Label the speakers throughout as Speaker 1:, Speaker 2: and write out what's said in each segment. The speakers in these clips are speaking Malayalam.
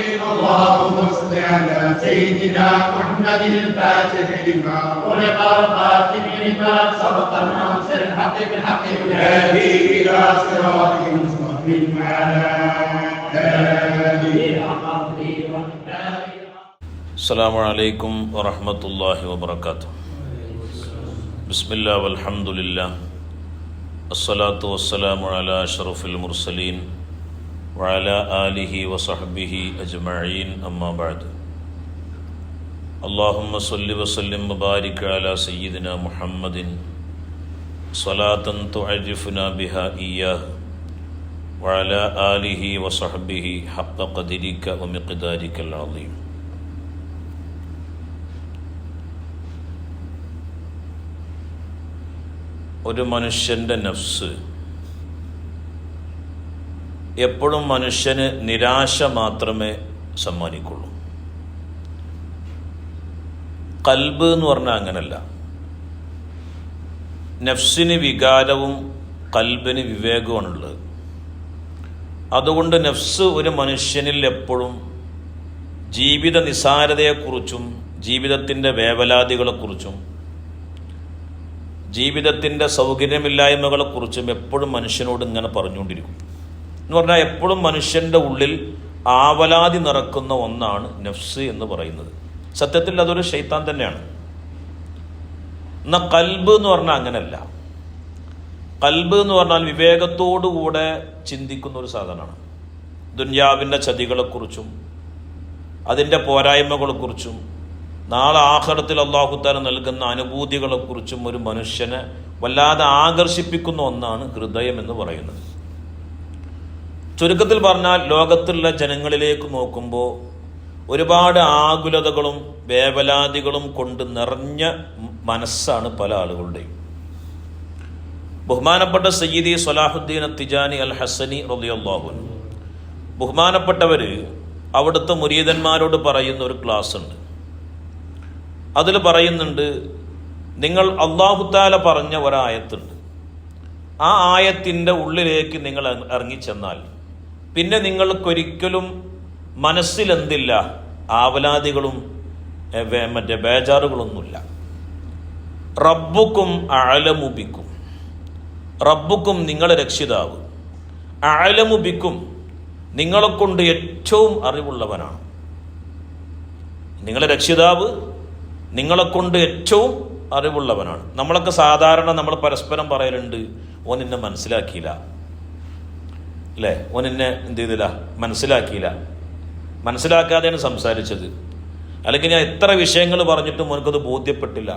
Speaker 1: اللهم صل على سيدنا محمد الفاتح لما ولق الخاتم لما سبق الناصر الحق بالحق والهادي الى صراطك المستقيم وعلى اله
Speaker 2: السلام عليكم ورحمة الله وبركاته. بسم الله والحمد لله الصلاة والسلام على أشرف المرسلين وعلى آله وصحبه أجمعين أما بعد. اللهم صل وسلم وبارك على سيدنا محمد صلاة تعرفنا بها إياه وعلى آله وصحبه حق قدرك ومقدارك العظيم. ഒരു മനുഷ്യൻ്റെ നഫ്സ് എപ്പോഴും മനുഷ്യന് നിരാശ മാത്രമേ സമ്മാനിക്കുള്ളൂ. ഖൽബ് എന്ന് പറഞ്ഞാൽ അങ്ങനല്ല. നഫ്സിന് വികാരവും ഖൽബിന് വിവേകവുമാണുള്ളത്. അതുകൊണ്ട് നഫ്സ് ഒരു മനുഷ്യനിൽ എപ്പോഴും ജീവിത നിസ്സാരതയെക്കുറിച്ചും ജീവിതത്തിൻ്റെ വേവലാതികളെക്കുറിച്ചും ജീവിതത്തിൻ്റെ സൗകര്യമില്ലായ്മകളെക്കുറിച്ചും എപ്പോഴും മനുഷ്യനോട് ഇങ്ങനെ പറഞ്ഞുകൊണ്ടിരിക്കും. എന്ന് പറഞ്ഞാൽ എപ്പോഴും മനുഷ്യൻ്റെ ഉള്ളിൽ ആവലാതി നിറക്കുന്ന ഒന്നാണ് നഫ്സ് എന്ന് പറയുന്നത്. സത്യത്തിൽ അതൊരു ശൈത്താൻ തന്നെയാണ്. എന്നാൽ ഖൽബ് എന്ന് പറഞ്ഞാൽ അങ്ങനല്ല. ഖൽബ് എന്ന് പറഞ്ഞാൽ വിവേകത്തോടുകൂടെ ചിന്തിക്കുന്ന ഒരു സാധനമാണ്. ദുനിയാവിൻ്റെ ചതികളെക്കുറിച്ചും അതിൻ്റെ പോരായ്മകളെക്കുറിച്ചും നാളെ ആഖിറത്തിൽ അല്ലാഹു തആല നൽകുന്ന അനുഭൂതികളെക്കുറിച്ചും ഒരു മനുഷ്യനെ വല്ലാതെ ആകർഷിപ്പിക്കുന്ന ഒന്നാണ് ഹൃദയം എന്ന് പറയുന്നത്. ചുരുക്കത്തിൽ പറഞ്ഞാൽ ലോകത്തുള്ള ജനങ്ങളിലേക്ക് നോക്കുമ്പോൾ ഒരുപാട് ആകുലതകളും വേവലാതികളും കൊണ്ട് നിറഞ്ഞ മനസ്സാണ് പല ആളുകളുടെയും. ബഹുമാനപ്പെട്ട സയ്യിദി സ്വലാഹുദ്ദീൻ തിജാനി അൽ ഹസനി റളിയല്ലാഹു അൻഹു ബഹുമാനപ്പെട്ടവർ അവിടുത്തെ മുരീദന്മാരോട് പറയുന്ന ഒരു ക്ലാസ് ഉണ്ട്. അതിൽ പറയുന്നുണ്ട്, നിങ്ങൾ അല്ലാഹു തആല പറഞ്ഞ ഒരായത്തുണ്ട്. ആ ആയത്തിൻ്റെ ഉള്ളിലേക്ക് നിങ്ങൾ ഇറങ്ങിച്ചെന്നാൽ പിന്നെ നിങ്ങൾക്കൊരിക്കലും മനസ്സിലെന്തില്ല, ആവലാതികളും മറ്റേ ബേജാറുകളൊന്നുമില്ല. റബ്ബുക്കും അഅലമു ബിക്കും, റബ്ബുക്കും നിങ്ങളെ രക്ഷിതാവ്, അഅലമു ബിക്കും നിങ്ങളെക്കൊണ്ട് ഏറ്റവും അറിവുള്ളവനാണ്. നിങ്ങളെ രക്ഷിതാവ് നിങ്ങളെക്കൊണ്ട് ഏറ്റവും അറിവുള്ളവനാണ്. നമ്മളൊക്കെ സാധാരണ നമ്മൾ പരസ്പരം പറയലുണ്ട്, ഓൻ എന്നെ മനസ്സിലാക്കിയില്ല, അല്ലേ, ഓൻ എന്നെ എന്ത് ചെയ്തില്ല, മനസ്സിലാക്കാതെയാണ് സംസാരിച്ചത്, അല്ലെങ്കിൽ ഞാൻ എത്ര വിഷയങ്ങൾ പറഞ്ഞിട്ടും ഓനക്കത് ബോധ്യപ്പെട്ടില്ല.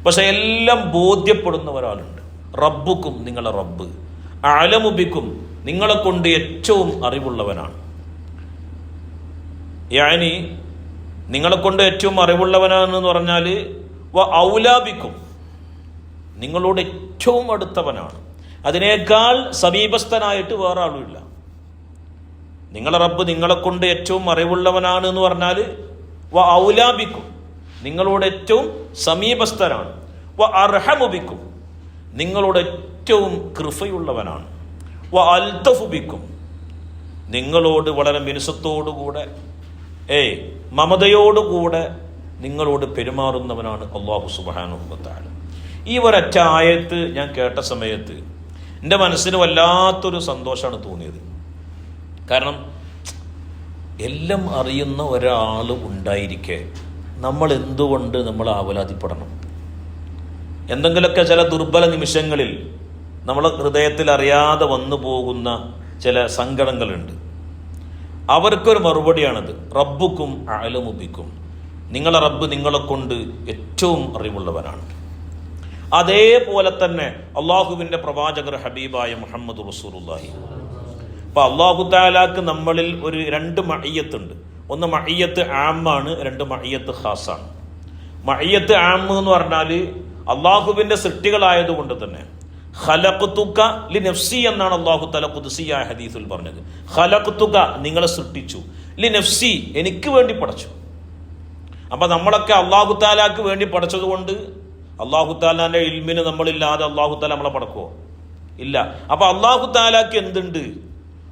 Speaker 2: പക്ഷെ എല്ലാം ബോധ്യപ്പെടുന്ന ഒരാളുണ്ട്. റബ്ബുക്കും നിങ്ങളെ റബ്ബ്, അഅലമുബിക്കും നിങ്ങളെക്കൊണ്ട് ഏറ്റവും അറിവുള്ളവനാണ്. യാനി നിങ്ങളെക്കൊണ്ട് ഏറ്റവും അറിവുള്ളവനാണെന്ന് പറഞ്ഞാൽ ഔലാബിക്കും നിങ്ങളോട് ഏറ്റവും അടുത്തവനാണ്. അതിനേക്കാൾ സമീപസ്ഥനായിട്ട് വേറെ ആളുമില്ല. നിങ്ങളെ റബ്ബ് നിങ്ങളെക്കൊണ്ട് ഏറ്റവും അറിവുള്ളവനാണ് എന്ന് പറഞ്ഞാൽ ഔലാബിക്കും നിങ്ങളോട് ഏറ്റവും സമീപസ്ഥനാണ്. അർഹമുബിക്കും നിങ്ങളോട് ഏറ്റവും കൃപയുള്ളവനാണ്. അൽതഫുബിക്കും നിങ്ങളോട് വളരെ മിനുസത്തോടുകൂടെ മമതയോടുകൂടെ നിങ്ങളോട് പെരുമാറുന്നവനാണ് അല്ലാഹു സുബ്ഹാനഹു വ തആല. ഈ ഒരൊറ്റ ആയത്ത് ഞാൻ കേട്ട സമയത്ത് എൻ്റെ മനസ്സിന് വല്ലാത്തൊരു സന്തോഷമാണ് തോന്നിയത്. കാരണം എല്ലാം അറിയുന്ന ഒരാൾ ഉണ്ടായിരിക്കെ നമ്മൾ എന്തുകൊണ്ട് നമ്മൾ ആവലാതിപ്പെടണം? എന്തെങ്കിലുമൊക്കെ ചില ദുർബല നിമിഷങ്ങളിൽ നമ്മളെ ഹൃദയത്തിൽ അറിയാതെ വന്നു പോകുന്ന ചില സങ്കടങ്ങളുണ്ട്. അവർക്കൊരു മറുപടിയാണത്. റബ്ബുക്കും അഅലമു ബിക്കും നിങ്ങളെ റബ്ബ് നിങ്ങളെക്കൊണ്ട് ഏറ്റവും അറിവുള്ളവനാണ്. അതേപോലെ തന്നെ അള്ളാഹുവിൻ്റെ പ്രവാചകർ ഹബീബായ മുഹമ്മദ് റസൂലുള്ളാഹി. അപ്പോൾ അല്ലാഹു തആലാക്ക് നമ്മളിൽ ഒരു രണ്ട് മഅയ്യത്തുണ്ട്. ഒന്ന് മഅയ്യത്ത് ആമാണ്, രണ്ട് മഅയ്യത്ത് ഖാസാണ്. മഅയ്യത്ത് ആം എന്ന് പറഞ്ഞാൽ അള്ളാഹുവിൻ്റെ സൃഷ്ടികളായതുകൊണ്ട് തന്നെ ഖലഖ്തുക ലിനഫ്സി എന്നാണ് അല്ലാഹു തആല ഖുദ്സിയായ ഹദീസിൽ പറഞ്ഞത്. ഖലഖ്തുക നിങ്ങളെ സൃഷ്ടിച്ചു, ലിനഫ്സി എനിക്ക് വേണ്ടി പടച്ചു. അപ്പം നമ്മളൊക്കെ അല്ലാഹു തആലാക്ക് വേണ്ടി പഠിച്ചത് കൊണ്ട് അല്ലാഹു തആലാന്റെ ഇൽമിന് നമ്മളില്ലാതെ അല്ലാഹു തആല നമ്മളെ പടക്കുമോ? ഇല്ല. അപ്പം അല്ലാഹു തആലാക്ക് എന്തുണ്ട്?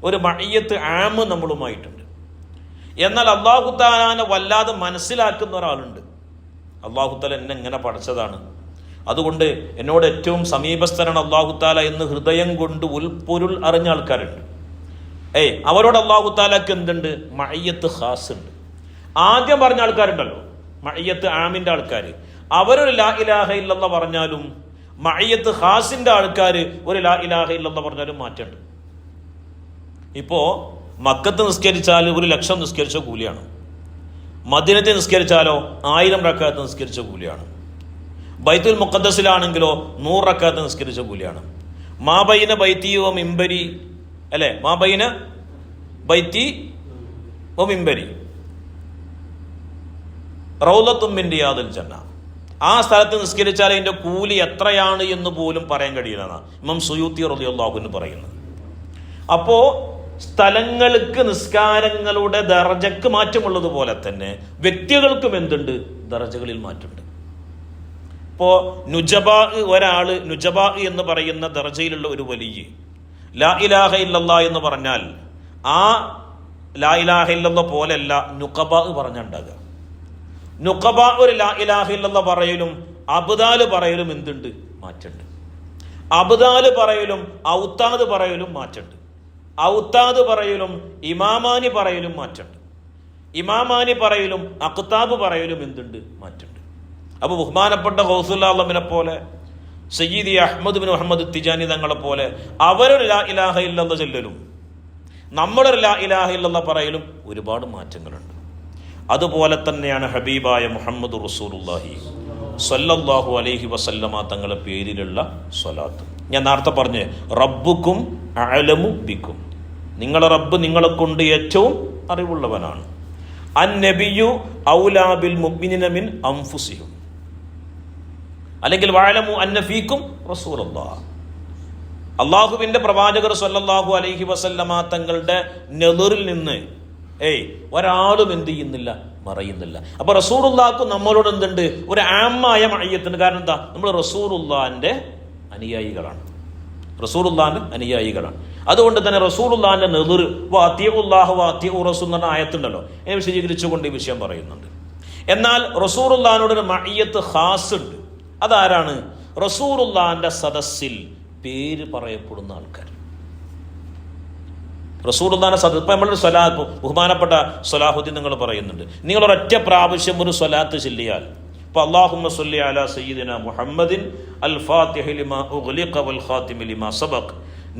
Speaker 2: ഒരു മഅയ്യത്ത് ആം നമ്മളുമായിട്ടുണ്ട്. എന്നാൽ അല്ലാഹു തആലാനെ വല്ലാതെ മനസ്സിലാക്കുന്ന ഒരാളുണ്ട്. അല്ലാഹു തആല എന്നെ എങ്ങനെ പഠിച്ചതാണ്, അതുകൊണ്ട് എന്നോട് ഏറ്റവും സമീപസ്ഥനാണ് അല്ലാഹു തആല എന്ന് ഹൃദയം കൊണ്ട് ഉൾപ്പൊരുൾ അറിഞ്ഞ ആൾക്കാരുണ്ട്. അവരോട് അല്ലാഹു തആലക്ക് എന്തുണ്ട്? മഅയ്യത്ത് ഖാസ് ഉണ്ട്. ആദ്യം പറഞ്ഞ ആൾക്കാരുണ്ടല്ലോ, മഅയ്യത്ത് ആമിന്റെ ആൾക്കാർ, അവരൊരു ലാ ഇലാഹ ഇല്ലല്ലാഹ് പറഞ്ഞാലും മഅയ്യത്ത് ഖാസിന്റെ ആൾക്കാർ ഒരു ലാ ഇലാഹ ഇല്ലല്ലാഹ് പറഞ്ഞാലും മാറ്റമുണ്ട്. ഇപ്പോ മക്കത്ത് നിസ്കരിച്ചാൽ 1,00,000 നിസ്കരിച്ച കൂലിയാണ്. മദീനത്തെ നിസ്കരിച്ചാലോ 1000 റക്അത്ത് നിസ്കരിച്ച കൂലിയാണ്. ബൈത്തുൽ മുഖദ്ദസിലാണെങ്കിലോ 100 റക്അത്ത് നിസ്കരിച്ച കൂലിയാണ്. മാബൈന ബൈത്തി വ മിംബരി, അല്ലെ, മാബൈന ബൈത്തി വ മിംബരി റൗളത്തും മിൻ റിയാദിൽ ജന്ന. ആ സ്ഥലത്ത് നിസ്കരിച്ചാൽ അതിന്റെ കൂലി എത്രയാണ് എന്ന് പോലും പറയാൻ കഴിയില്ലെന്നാണ് ഇമാം സുയൂത്തി റളിയല്ലാഹു അൻഹു പറയുന്നത്. അപ്പോ സ്ഥലങ്ങൾക്ക് നിസ്കാരങ്ങളുടെ ദർജക്ക് മാറ്റമുള്ളതുപോലെ തന്നെ വ്യക്തികൾക്കും എന്തുണ്ട്? ദർജകളിൽ മാറ്റമുണ്ട്. ഇപ്പോ നുജബാ, ഒരാള് നുജബാ എന്ന് പറയുന്ന ദർജയിലുള്ള ഒരു വലിയ ലാ ഇലാഹ ഇല്ലല്ലാഹ് എന്ന് പറഞ്ഞാൽ ആ ലാ ഇലാഹ ഇല്ലല്ലാഹ് പോലെയല്ല നുഖബാ പറഞ്ഞുണ്ടാകുക. നുഖബ ഒരു ലാ ഇലാഹ ഇല്ലല്ലാഹ് പറയലും അബ്ദാല് പറയലും എന്തുണ്ട്? മാറ്റുണ്ട്. അബ്ദാല് പറയലും ഔത്താദ് പറയലും മാറ്റുണ്ട്. ഔത്താദ് പറയലും ഇമാമാനി പറയലും മാറ്റുണ്ട്. ഇമാമാനി പറയലും അഖ്താബ് പറയലും എന്തുണ്ട്? മാറ്റുണ്ട്. അപ്പൊ ബഹുമാനപ്പെട്ട ഗൗസുൽ ആലമിനെ പോലെ, സയ്യിദി അഹ്മദ് ബിൻ മുഹമ്മദ് തിജാനി തങ്ങളെ പോലെ അവരൊരു ലാ ഇലാഹ ഇല്ലല്ലാഹ് ചൊല്ലലും നമ്മളൊരു ലാ ഇലാഹ ഇല്ലല്ലാഹ് പറയലും ഒരുപാട് മാറ്റങ്ങളുണ്ട്. അതുപോലെ തന്നെയാണ് ഹബീബായ മുഹമ്മദ് റസൂലുള്ളാഹി സ്വല്ലല്ലാഹു അലൈഹി വസല്ലമ തങ്ങളുടെ പേരിലുള്ള സ്വലാത്ത്. ഞാൻ നേരത്തെ പറഞ്ഞ് റബ്ബുക്കും അഅലമു ബിക്കും, നിങ്ങളെ റബ്ബ് നിങ്ങളെ കൊണ്ട് ഏറ്റവും അറിവുള്ളവനാണ്. അൻ നബിയു ഔലാ ബിൽ മുഅ്മിനീന മിൻ അൻഫുസിഹിം, അല്ലെങ്കിൽ വഅലമു അന്ന ഫീക്കും റസൂലുള്ളാഹ്, അള്ളാഹുവിന്റെ പ്രവാചകർ സ്വല്ലല്ലാഹു അലൈഹി വസല്ലമ തങ്ങളുടെ നെളിറിൽ നിന്ന് ഒരാളും എന്ത് ചെയ്യുന്നില്ല? മറയുന്നില്ല. അപ്പൊ റസൂലുള്ളാഹ്ക്ക് നമ്മളോട് എന്തുണ്ട്? ഒരു ആമായ മഅയ്യത്തുണ്ട്. കാരണം എന്താ? നമ്മൾ റസൂലുള്ളാഹിന്റെ അനുയായികളാണ്, റസൂലുള്ളാഹിന്റെ അനുയായികളാണ്. അതുകൊണ്ട് തന്നെ റസൂലുള്ളാഹിന്റെ നെളിർ വഅതിഉല്ലാഹ വഅതിഉ റസൂൽ എന്ന ആയത്തുണ്ടല്ലോ, അതിനെ വിശദീകരിച്ചുകൊണ്ട് ഈ വിഷയം പറയുന്നുണ്ട്. എന്നാൽ റസൂലുള്ളാഹിനോടൊരു മഅയ്യത്ത് ഖാസ് ഉണ്ട്. അതാരാണ്? റസൂലുള്ളാഹിന്റെ സദസ്സിൽ പേര് പറയപ്പെടുന്ന ആൾക്കാർ. റസൂലുള്ളാഹിന്റെ സദസ്സ്, ഇപ്പൊ നമ്മളൊരു സ്വലാത്ത്, ബഹുമാനപ്പെട്ട സ്വലാഹുദ്ദീൻ നിങ്ങൾ പറയുന്നുണ്ട്, നിങ്ങൾ ഒരൊറ്റ പ്രാവശ്യം ഒരു സ്വലാത്ത് ചൊല്ലിയാൽ, ഇപ്പൊ അല്ലാഹുമ്മ സ്വല്ലി അലാ സയ്യിദിന മുഹമ്മദിൻ അൽ ഫാത്തിഹി ലിമാ ഉഗ്ലിഖ വൽ ഖാതിമി ലിമാ സബഖ്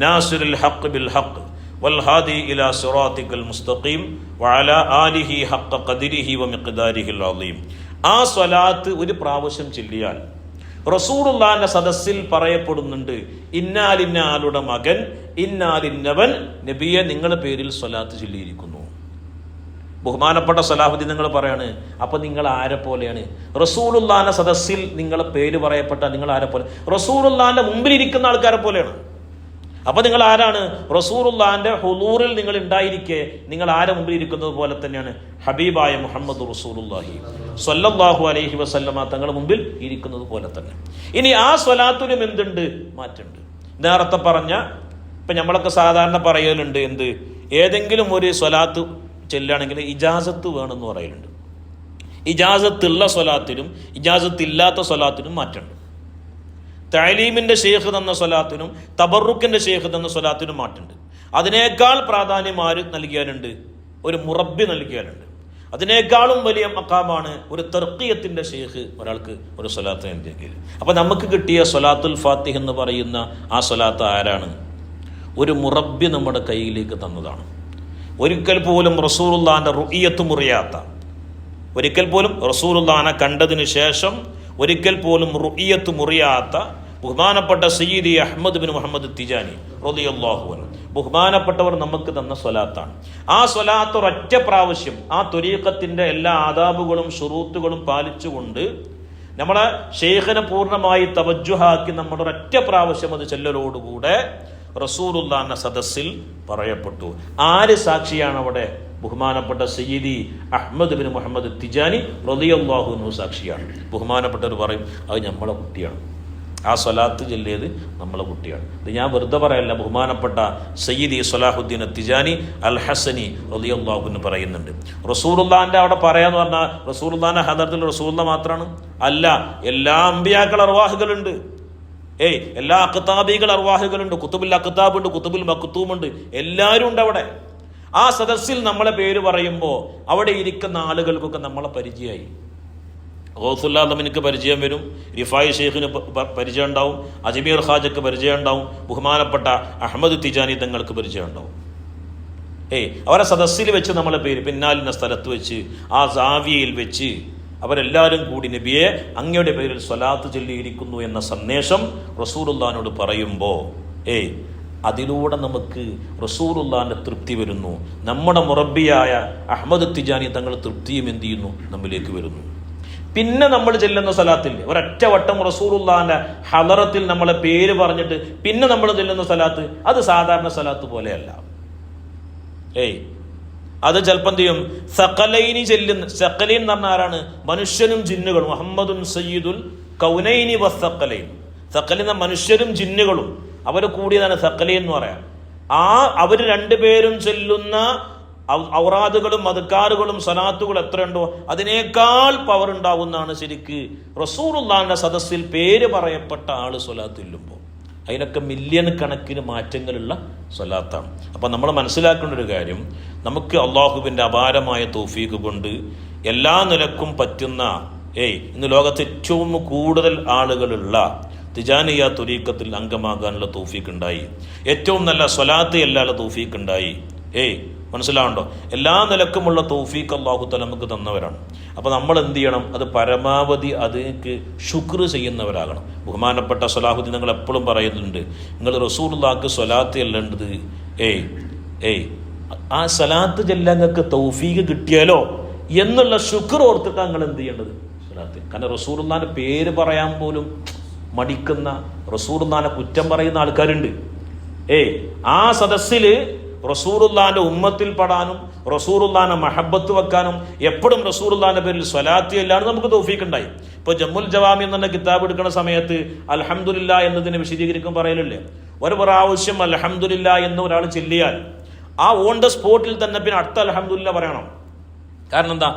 Speaker 2: നാസിറുൽ ഹഖ് ബിൽ ഹഖ് വൽ ഹാദി ഇലാ സിറാത്തിക്കൽ മുസ്തഖീം വഅലാ ആലിഹി ഹഖ ഖദ്രിഹി വ മിഖ്ദാരിഹിൽ അളീം. ആ സ്വലാത്ത് ഒരു പ്രാവശ്യം ചൊല്ലിയാൽ റസൂലുള്ളാഹിന്റെ സദസ്സിൽ പറയപ്പെടുന്നുണ്ട്, ഇന്നാലിന്നാളുടെ മകൻ ഇന്നാലിന്നവൻ നബിയെ നിങ്ങളുടെ പേരിൽ സ്വലാത്ത് ചൊല്ലിയിരിക്കുന്നു. ബഹുമാനപ്പെട്ട സലാഹുദ്ദീൻ നിങ്ങൾ പറയാണ്, അപ്പൊ നിങ്ങൾ ആരെ പോലെയാണ്? റസൂലുള്ളാഹിന്റെ സദസ്സിൽ നിങ്ങളെ പേര് പറയപ്പെട്ട നിങ്ങൾ ആരെ പോലെ? റസൂലുള്ളാഹിന്റെ മുമ്പിൽ ഇരിക്കുന്ന ആൾക്കാരെ പോലെയാണ്. അപ്പൊ നിങ്ങൾ ആരാണ്? റസൂലുള്ളാഹിന്റെ ഹുളൂറിൽ നിങ്ങൾ ഉണ്ടായിരിക്കെ നിങ്ങൾ ആരെ മുമ്പിൽ ഇരിക്കുന്നത് പോലെ തന്നെയാണ് ഹബീബായ മുഹമ്മദ് റസൂലുള്ളാഹി സ്വല്ലല്ലാഹു അലൈഹി വസല്ലമ തങ്ങളുടെ മുമ്പിൽ ഇരിക്കുന്നത് പോലെ തന്നെ. ഇനി ആ സ്വലാത്തിനും എന്തുണ്ട്? മാറ്റുണ്ട്. നേരത്തെ പറഞ്ഞ, ഇപ്പൊ നമ്മളൊക്കെ സാധാരണ പറയലുണ്ട്, എന്ത്, ഏതെങ്കിലും ഒരു സ്വലാത്ത് ചെല്ലുകയാണെങ്കിൽ ഇജാസത്ത് വേണമെന്ന് പറയലുണ്ട്. ഇജാസത്തുള്ള സ്വലാത്തിനും ഇജാസത്തില്ലാത്ത സ്വലാത്തിനും മാറ്റുണ്ട്. തഅലീമിന്റെ ഷെയ്ഖ് തന്ന സ്വലാത്തിനും തബറുക്കിന്റെ ഷെയ്ഖ് തന്ന സ്വലാത്തിനും മാറ്റുണ്ട്. അതിനേക്കാൾ പ്രാധാന്യം ആര് നൽകിയാലുണ്ട്? ഒരു മുറബ്ബി നൽകിയാലുണ്ട്. അതിനേക്കാളും വലിയ മഖാമാണ് ഒരു തർക്കിയത്തിന്റെ ഷെയ്ഖ് ഒരാൾക്ക് ഒരു സ്വലാത്ത് നൽകിയത്. അപ്പൊ നമുക്ക് കിട്ടിയ സ്വലാത്തുൽ ഫാത്തിഹ് എന്ന് പറയുന്ന ആ സ്വലാത്ത് ആരാണ്? ഒരു മുറബ്ബി നമ്മുടെ കയ്യിലേക്ക് തന്നതാണ്. ഒരിക്കൽ പോലും റസൂലുള്ളാഹിന്റെ റുഇയത്ത് മുറിയാത്ത, ഒരിക്കൽ പോലും റസൂലുള്ളാഹിനെ കണ്ടതിന് ശേഷം ഒരിക്കൽ പോലും റുഇയത്ത് മുറിയാത്ത ബഹുമാനപ്പെട്ട സയ്യിദി അഹ്മദ് ബിൻ മുഹമ്മദ് തിജാനി റളിയല്ലാഹു അൻഹു ബഹുമാനപ്പെട്ടവർ നമുക്ക് തന്ന സ്വലാത്താണ്. ആ സ്വലാത്ത് ഒരൊറ്റ പ്രാവശ്യം ആ ത്വരീഖത്തിന്റെ എല്ലാ ആദാബുകളും ശുറൂത്തുകളും പാലിച്ചുകൊണ്ട് നമ്മളെ ഷെയ്ഖിനെ പൂർണ്ണമായി തവജ്ജുഹാക്കി നമ്മുടെ ഒരൊറ്റ പ്രാവശ്യം അത് ചെല്ലലോടുകൂടെ റസൂലുള്ളാഹിന്റെ സദസ്സിൽ പറയപ്പെട്ടു. ആര് സാക്ഷിയാണ് അവിടെ? ബഹുമാനപ്പെട്ട സയ്യിദി അഹ്മദ് ബിൻ മുഹമ്മദ് തിജാനി റളിയല്ലാഹു അൻഹു സാക്ഷിയാണ്. ബഹുമാനപ്പെട്ടവർ പറയും, അത് നമ്മളെ കുട്ടിയാണ്. ആ സ്വലാത്ത് ചൊല്ലിയത് നമ്മളെ കുട്ടിയാണ്. ഇത് ഞാൻ വെറുതെ പറയല്ല. ബഹുമാനപ്പെട്ട സയ്യിദി സ്വലാഹുദ്ദീൻ തിജാനി അൽ ഹസനി റളിയല്ലാഹു അൻഹു പറയുന്നുണ്ട്, റസൂലുള്ളാഹിന്റെ അവിടെ പറയാന്ന് പറഞ്ഞാൽ റസൂലുള്ളാഹിന്റെ ഹദറത്തിൽ റസൂലുള്ളാഹ് മാത്രമാണ് അല്ല, എല്ലാ അമ്പിയാക്കൾ അർവാഹുകളുണ്ട്. എല്ലാ അഖ്താബികൾ അർവാഹുകളുണ്ട്. കുത്തുബുൽ അഖ്താബുണ്ട്, കുത്തുബുൽ മക്തൂമുണ്ട്, എല്ലാവരും ഉണ്ട് അവിടെ. ആ സദസ്സിൽ നമ്മളെ പേര് പറയുമ്പോൾ അവിടെ ഇരിക്കുന്ന ആളുകൾക്കൊക്കെ നമ്മളെ പരിചയമായി. ഗൗസുല്ലാദമിനിക്ക് പരിചയം വരും, റിഫായി ഷെയ്ഖിന് പരിചയം ഉണ്ടാവും, അജ്മീർ ഖാജക്ക് പരിചയം ഉണ്ടാവും, ബഹുമാനപ്പെട്ട അഹമ്മദ് തിജാനി തങ്ങൾക്ക് പരിചയം ഉണ്ടാവും. അവരെ സദസ്സിൽ വെച്ച് നമ്മളെ പേര് പിന്നാലിന സ്ഥലത്ത് വെച്ച് ആ സാവിയയിൽ വെച്ച് അവരെല്ലാവരും കൂടി നബിയെ അങ്ങയുടെ പേരിൽ സ്വലാത്ത് ചൊല്ലിയിരിക്കുന്നു എന്ന സന്ദേശം റസൂലുള്ളാഹിനോട് പറയുമ്പോൾ അതിലൂടെ നമുക്ക് റസൂലുള്ളാഹിന്റെ തൃപ്തി വരുന്നു. നമ്മുടെ മുറബ്ബിയായ അഹമ്മദ് തിജാനി തങ്ങൾ തൃപ്തിയും എന്ത് ചെയ്യുന്നു, നമ്മിലേക്ക് വരുന്നു. പിന്നെ നമ്മൾ ചെല്ലുന്ന സ്വലാത്തിൽ ഒരൊറ്റ വട്ടം റസൂലുള്ളാഹിന്റെ ഹളറത്തിൽ നമ്മളെ പേര് പറഞ്ഞിട്ട് പിന്നെ നമ്മൾ ചെല്ലുന്ന സ്വലാത്ത് അത് സാധാരണ സ്വലാത്ത് പോലെയല്ല. അത് ചിലപ്പോൾ എന്ത് ചെയ്യും, സഖലൈനി ചെല്ലുന്ന, സഖലൈൻ എന്ന് പറഞ്ഞ ആരാണ്, മനുഷ്യനും ജിന്നുകളും. മുഹമ്മദുൻ സയ്യിദുൽ കൗനൈനി വസ്സഖലൈൻ. സഖലൈൻ എന്ന മനുഷ്യരും ജിന്നുകളും അവർ കൂടിയതാണ് സഖലൈൻ എന്ന് പറയാം. അവർ രണ്ടുപേരും ചെല്ലുന്ന ഔറാദുകളും അദ്കാറുകളും സലാത്തുകളും എത്രയുണ്ടോ അതിനേക്കാൾ പവർ ഉണ്ടാവുന്നതാണ് ശരിക്ക് റസൂലുള്ളാഹിന്റെ സദസ്സിൽ പേര് പറയപ്പെട്ട ആള് സ്വലാത്ത് ചൊല്ലുമ്പോൾ. അതിനൊക്കെ മില്യൺ കണക്കിന് മാറ്റങ്ങളുള്ള സ്വലാത്താണ്. അപ്പം നമ്മൾ മനസ്സിലാക്കേണ്ട ഒരു കാര്യം, നമുക്ക് അള്ളാഹുവിൻ്റെ അപാരമായ തൗഫീഖ് കൊണ്ട് എല്ലാ നിലക്കും പറ്റുന്ന ഇന്ന് ലോകത്ത് ഏറ്റവും കൂടുതൽ ആളുകളുള്ള തിജാനിയ തുരീഖത്തിൽ അംഗമാകാനുള്ള തൗഫീഖ് ഉണ്ടായി. ഏറ്റവും നല്ല സ്വലാത്ത് എല്ലാവരുടെ തൗഫീഖ് ഉണ്ടായി. മനസ്സിലാവുണ്ടോ? എല്ലാ നിലക്കുമുള്ള തൗഫീഖ് അല്ലാഹു തആല നമുക്ക് തന്നവരാണ്. അപ്പോൾ നമ്മൾ എന്ത് ചെയ്യണം? അത് പരമാവധി അതിലേക്ക് ശുക്ർ ചെയ്യുന്നവരാകണം. ബഹുമാനപ്പെട്ട സ്വലാഹുദ്ദീൻ നിങ്ങൾ എപ്പോഴും പറയുന്നുണ്ട്, നിങ്ങൾ റസൂലുള്ളാഹിക്ക് സ്വലാത്ത് ചെല്ലേണ്ടത് ആ സ്വലാത്ത് ചെല്ലാൻ നിങ്ങൾക്ക് തൗഫീഖ് കിട്ടിയാലോ എന്നുള്ള ശുക്ർ ഓർത്തിട്ടാണ് നിങ്ങൾ എന്ത് ചെയ്യേണ്ടത്? സ്വലാത്ത്. കാരണം റസൂലുള്ളാഹിന്റെ പേര് പറയാൻ പോലും മടിക്കുന്ന, റസൂലുള്ളാഹിനെ കുറ്റം പറയുന്ന ആൾക്കാരുണ്ട്. ആ സദസ്സില് റസൂലുള്ളാഹിന്റെ ഉമ്മത്തിൽ പെടാനും റസൂലുള്ളാഹിനെ മഹബത്ത് വെക്കാനും എപ്പോഴും റസൂലുള്ളാഹിന്റെ പേരിൽ സ്വലാത്ത് ചെല്ലാനും നമുക്ക് തൗഫീഖ് ഉണ്ടായി. ഇപ്പൊ ജമ്മുൽ ജവാമി എന്ന കിതാബ് എടുക്കുന്ന സമയത്ത് അൽഹംദുലില്ലാ എന്നതിനെ വിശദീകരിക്കും പറയലില്ലേ, ഒരു പ്രാവശ്യം അൽഹംദുലില്ലാ എന്ന് ഒരാൾ ചെല്ലിയാൽ ആ ഓൺ ദ സ്പോട്ടിൽ തന്നെ പിന്നെ അടുത്ത അൽഹംദുലില്ലാ പറയണം. കാരണം എന്താ?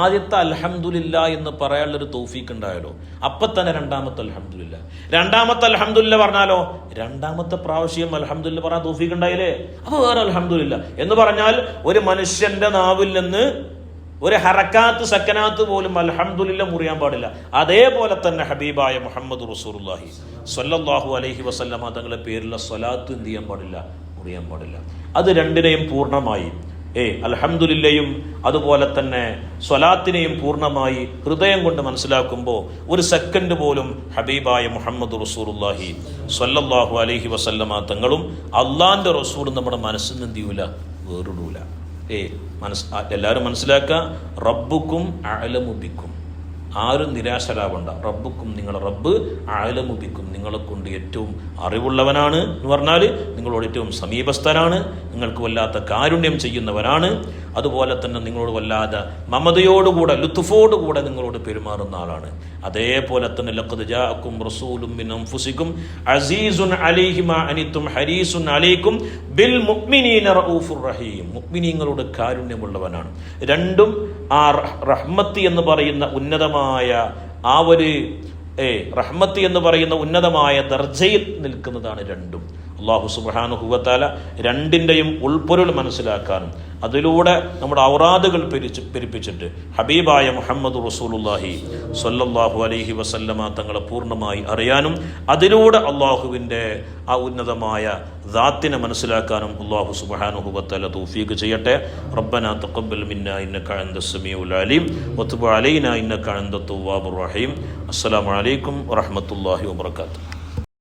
Speaker 2: ആദ്യത്തെ അൽഹംദുലില്ലാ എന്ന് പറയാനുള്ളൊരു തൗഫീഖ് ഉണ്ടായാലോ അപ്പൊ തന്നെ രണ്ടാമത്തെ അൽഹംദുലില്ലാ, രണ്ടാമത്തെ അൽഹംദുലില്ലാ പറഞ്ഞാലോ രണ്ടാമത്തെ പ്രാവശ്യം അൽഹംദുലില്ലാ പറയാൻ തൗഫീഖ് ഉണ്ടായില്ലേ, അപ്പൊ വേറെ അൽഹംദുലില്ലാ എന്ന് പറഞ്ഞാൽ ഒരു മനുഷ്യന്റെ നാവിൽ നിന്ന് ഒരു ഹറക്കാത്ത് സക്കനാത്ത് പോലും അൽഹംദുലില്ലാ മുറിയാൻ പാടില്ല. അതേപോലെ തന്നെ ഹബീബായ മുഹമ്മദ് റസൂലുള്ളാഹി സ്വല്ലല്ലാഹു അലൈഹി വസല്ലമ തങ്ങളുടെ പേരിലുള്ള സ്വലാത്ത് എന്ത് ചെയ്യാൻ പാടില്ല, മുറിയാൻ പാടില്ല. അത് രണ്ടിനെയും പൂർണ്ണമായി അൽഹംദുലില്ലയും അതുപോലെ തന്നെ സ്വലാത്തിനെയും പൂർണ്ണമായി ഹൃദയം കൊണ്ട് മനസ്സിലാക്കുമ്പോൾ ഒരു സെക്കൻഡ് പോലും ഹബീബായ മുഹമ്മദ് റസൂലുള്ളാഹി സ്വല്ലല്ലാഹു അലൈഹി വസല്ലമ തങ്ങളും അള്ളാന്റെ റസൂലും നമ്മുടെ മനസ്സിൽ നിന്ന് എന്ത് ചെയ്യൂല, വേറിടൂല. എല്ലാവരും മനസ്സിലാക്കുക, റബ്ബുക്കും അഅലമു ബിക്കും. ആരും നിരാശരാവണ്ട. റബ്ബുക്കും, നിങ്ങളെ റബ്ബ്, അഅലമു ബിക്കും, നിങ്ങളെ കൊണ്ട് ഏറ്റവും അറിവുള്ളവനാണ് എന്ന് പറഞ്ഞാൽ നിങ്ങളോട് ഏറ്റവും സമീപസ്ഥനാണ്, നിങ്ങൾക്ക് വല്ലാത്ത കാരുണ്യം ചെയ്യുന്നവനാണ്, അതുപോലെ തന്നെ നിങ്ങളോട് വല്ലാതെ മമതയോടുകൂടെ ലുത്ഫോടുകൂടെ നിങ്ങളോട് പെരുമാറുന്ന ആളാണ്. അതേപോലെ തന്നെ ലഖദ് ജാഅക്കും റസൂലും മിൻ അൻഫുസിക്കും അസീസുൻ അലൈഹി മാ അനിത്തും ഹരീസുൻ അലൈക്കും ബിൽ മുഅ്മിനീന റഊഫുർ റഹീം. മുഅ്മിനീങ്ങളോട് കാരുണ്യമുള്ളവനാണ്. രണ്ടും ആ റഹ്മത്ത് എന്ന് പറയുന്ന ഉന്നതമായ ആ ഒരു റഹ്മത്ത് എന്ന് പറയുന്ന ഉന്നതമായ ദർജയിൽ നിൽക്കുന്നതാണ് രണ്ടും. അല്ലാഹു സുബ്ഹാനഹു വ തആല രണ്ടിൻ്റെയും ഉൾപ്പൊരുൾ മനസ്സിലാക്കാനും അതിലൂടെ നമ്മുടെ ഔറാദുകൾ പെരുപ്പിച്ചിട്ട് ഹബീബായ മുഹമ്മദ് റസൂലുള്ളാഹി സ്വല്ലല്ലാഹു അലൈഹി വസല്ലമ തങ്ങളെ പൂർണ്ണമായി അറിയാനും അതിലൂടെ അള്ളാഹുവിൻ്റെ ആ ഉന്നതമായ ദാത്തിനെ മനസ്സിലാക്കാനും അല്ലാഹു സുബ്ഹാനഹു വ തആല തൗഫീഖ് ചെയ്യട്ടെ. റബ്ബനാ തഖബ്ബൽ മിന്നാ ഇന്നക അൻതസ് സമീഉൽ അലീം വതുബ് അലൈനാ ഇന്നക അൻതത് തവ്വാബുർ റഹീം. അസ്സലാമു അലൈക്കും വറഹ്മത്തുള്ളാഹി വബറകാതുഹു.